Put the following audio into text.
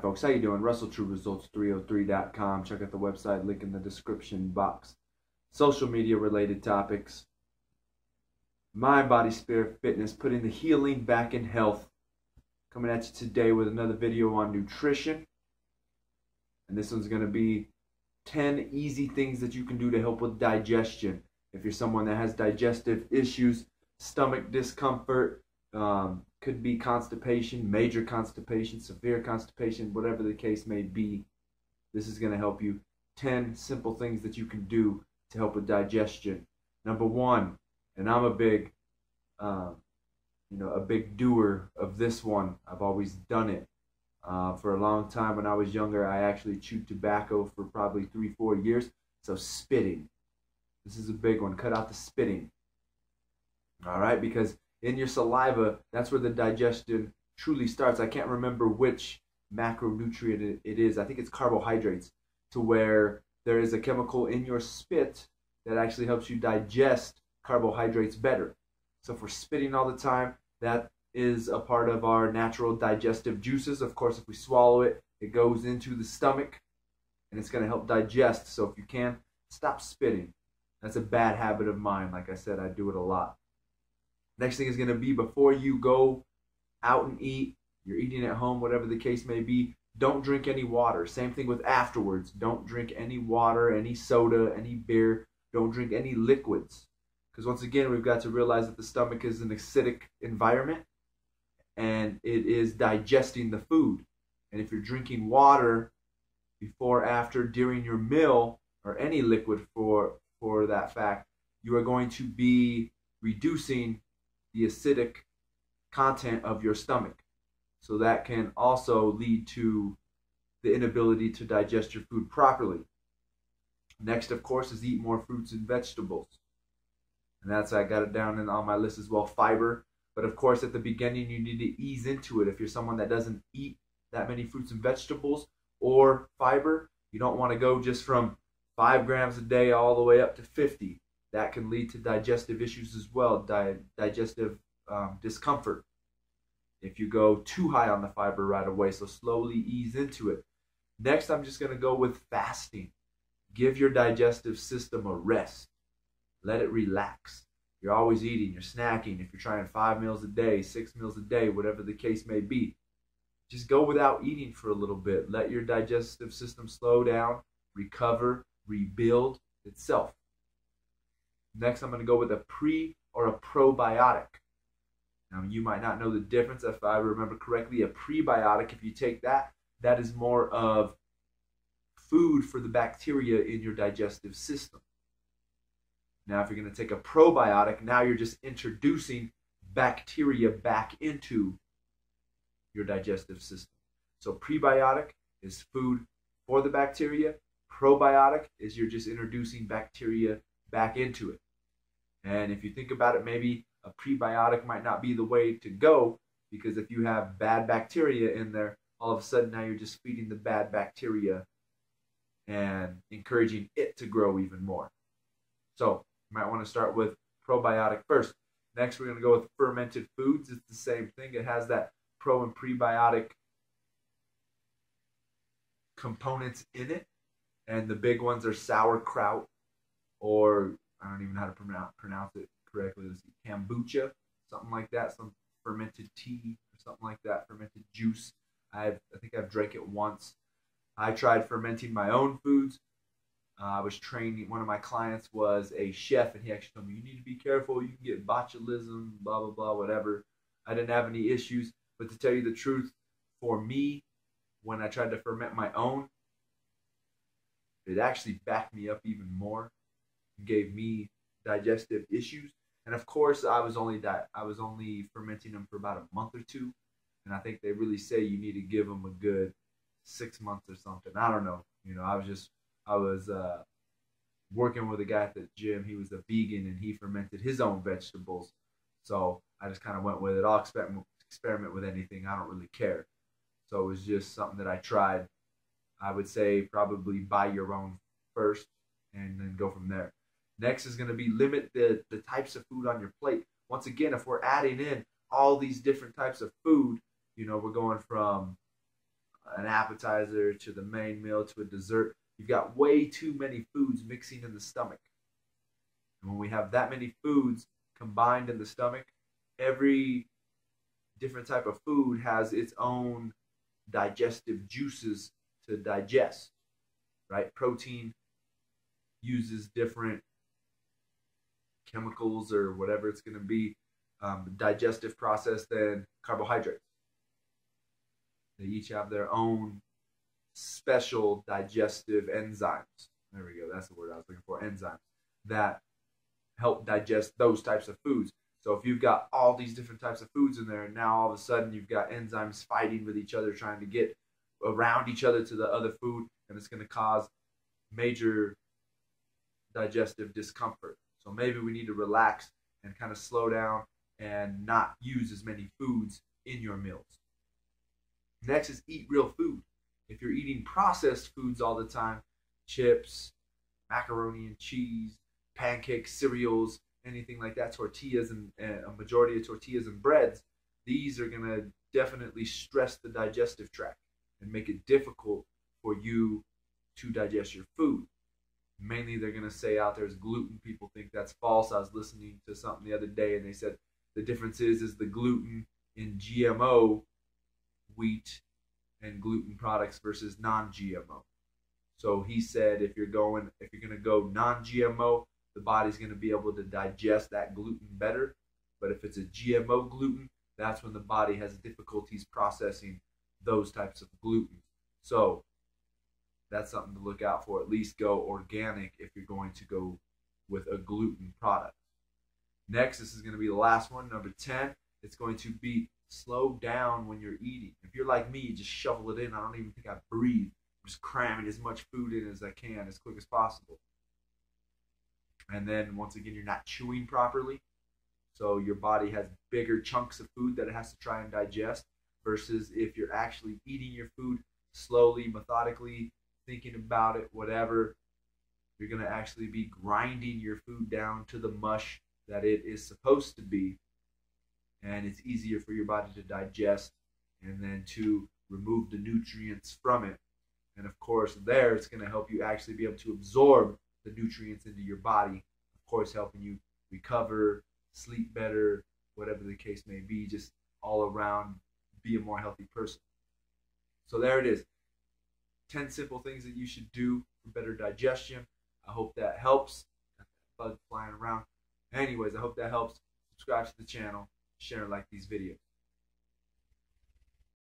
folks, how you doing? RussellTrueResults303.com. Check out the website, link in the description box. Social media related topics. Mind, body, spirit, fitness, putting the healing back in health. Coming at you today with another video on nutrition. And this one's going to be 10 easy things that you can do to help with digestion. If you're someone that has digestive issues, stomach discomfort, could be constipation, major constipation, severe constipation, whatever the case may be, this is going to help you. 10 simple things that you can do to help with digestion. Number one, and I'm a big doer of this one. I've always done it. For a long time when I was younger, I actually chewed tobacco for probably 3-4 years. So spitting. This is a big one. Cut out the spitting. All right, because in your saliva, that's where the digestion truly starts. I can't remember which macronutrient it is. I think it's carbohydrates, to where there is a chemical in your spit that actually helps you digest carbohydrates better. So if we're spitting all the time, that is a part of our natural digestive juices. Of course, if we swallow it, it goes into the stomach and it's going to help digest. So if you can, stop spitting. That's a bad habit of mine. Like I said, I do it a lot. Next thing is going to be, before you go out and eat, you're eating at home, whatever the case may be, don't drink any water. Same thing with afterwards. Don't drink any water, any soda, any beer. Don't drink any liquids. Because once again, we've got to realize that the stomach is an acidic environment and it is digesting the food. And if you're drinking water before, after, during your meal, or any liquid for that fact, you are going to be reducing the acidic content of your stomach. So that can also lead to the inability to digest your food properly. Next, of course, is eat more fruits and vegetables. And that's, I got it down on my list as well, fiber. But of course, at the beginning, you need to ease into it. If you're someone that doesn't eat that many fruits and vegetables or fiber, you don't want to go just from 5 grams a day all the way up to 50. That can lead to digestive issues as well, digestive discomfort if you go too high on the fiber right away. So slowly ease into it. Next, I'm just going to go with fasting. Give your digestive system a rest. Let it relax. You're always eating, you're snacking. If you're trying 5 meals a day, 6 meals a day, whatever the case may be, just go without eating for a little bit. Let your digestive system slow down, recover, rebuild itself. Next, I'm going to go with a pre or a probiotic. Now, you might not know the difference. If I remember correctly, a prebiotic, if you take that, that is more of food for the bacteria in your digestive system. Now, if you're going to take a probiotic, now you're just introducing bacteria back into your digestive system. So prebiotic is food for the bacteria. Probiotic is you're just introducing bacteria back into it. And if you think about it, maybe a prebiotic might not be the way to go, because if you have bad bacteria in there, all of a sudden now you're just feeding the bad bacteria and encouraging it to grow even more. So you might want to start with probiotic first. Next, we're going to go with fermented foods. It's the same thing. It has that pro and prebiotic components in it. And the big ones are sauerkraut, or I don't even know how to pronounce it correctly. Let's see, kombucha, something like that. Some fermented tea or something like that. Fermented juice. I think I've drank it once. I tried fermenting my own foods. I was training, one of my clients was a chef, and he actually told me, you need to be careful, you can get botulism, blah, blah, blah, whatever. I didn't have any issues, but to tell you the truth, for me, when I tried to ferment my own, it actually backed me up even more, gave me digestive issues. And of course, I was only fermenting them for about a month or two, and I think they really say you need to give them a good 6 months or something. I don't know. I was working with a guy at the gym. He was a vegan, and he fermented his own vegetables. So I just kind of went with it. I'll experiment with anything. I don't really care. So it was just something that I tried. I would say probably buy your own first and then go from there. Next is going to be limit the types of food on your plate. Once again, if we're adding in all these different types of food, we're going from an appetizer to the main meal to a dessert. You've got way too many foods mixing in the stomach. And when we have that many foods combined in the stomach, every different type of food has its own digestive juices to digest, right? Protein uses different chemicals or whatever it's going to be, digestive process than carbohydrates. They each have their own special digestive enzymes. There we go. That's the word I was looking for. Enzymes that help digest those types of foods. So if you've got all these different types of foods in there, and now all of a sudden you've got enzymes fighting with each other, trying to get around each other to the other food, and it's going to cause major digestive discomfort. So maybe we need to relax and kind of slow down and not use as many foods in your meals. Next is eat real food. If you're eating processed foods all the time, chips, macaroni and cheese, pancakes, cereals, anything like that, tortillas, and a majority of tortillas and breads, these are going to definitely stress the digestive tract and make it difficult for you to digest your food. Mainly they're going to say out there is gluten. People think that's false. I was listening to something the other day and they said the difference is the gluten in GMO wheat and gluten products versus non-GMO. So he said if you're going to go non-GMO, the body's going to be able to digest that gluten better. But if it's a GMO gluten, that's when the body has difficulties processing those types of gluten. So that's something to look out for. At least go organic if you're going to go with a gluten product. Next, this is going to be the last one, number 10. It's going to be slow down when you're eating. If you're like me, you just shovel it in. I don't even think I breathe. I'm just cramming as much food in as I can as quick as possible. And then once again, you're not chewing properly. So your body has bigger chunks of food that it has to try and digest, versus if you're actually eating your food slowly, methodically, thinking about it, whatever, you're going to actually be grinding your food down to the mush that it is supposed to be. And it's easier for your body to digest and then to remove the nutrients from it. And of course, there it's going to help you actually be able to absorb the nutrients into your body, of course, helping you recover, sleep better, whatever the case may be, just all around be a more healthy person. So there it is. 10 simple things that you should do for better digestion. I hope that helps. Got that bug flying around. Anyways, I hope that helps. Subscribe to the channel, share and like these videos.